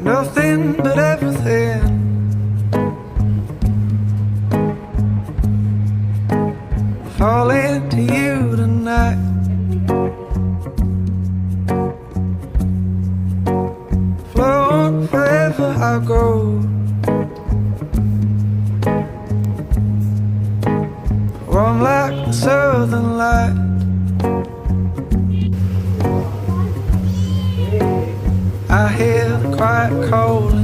Nothing but everything. Fall into you tonight. Float wherever I go. Warm like the southern light. I hear the quiet calling.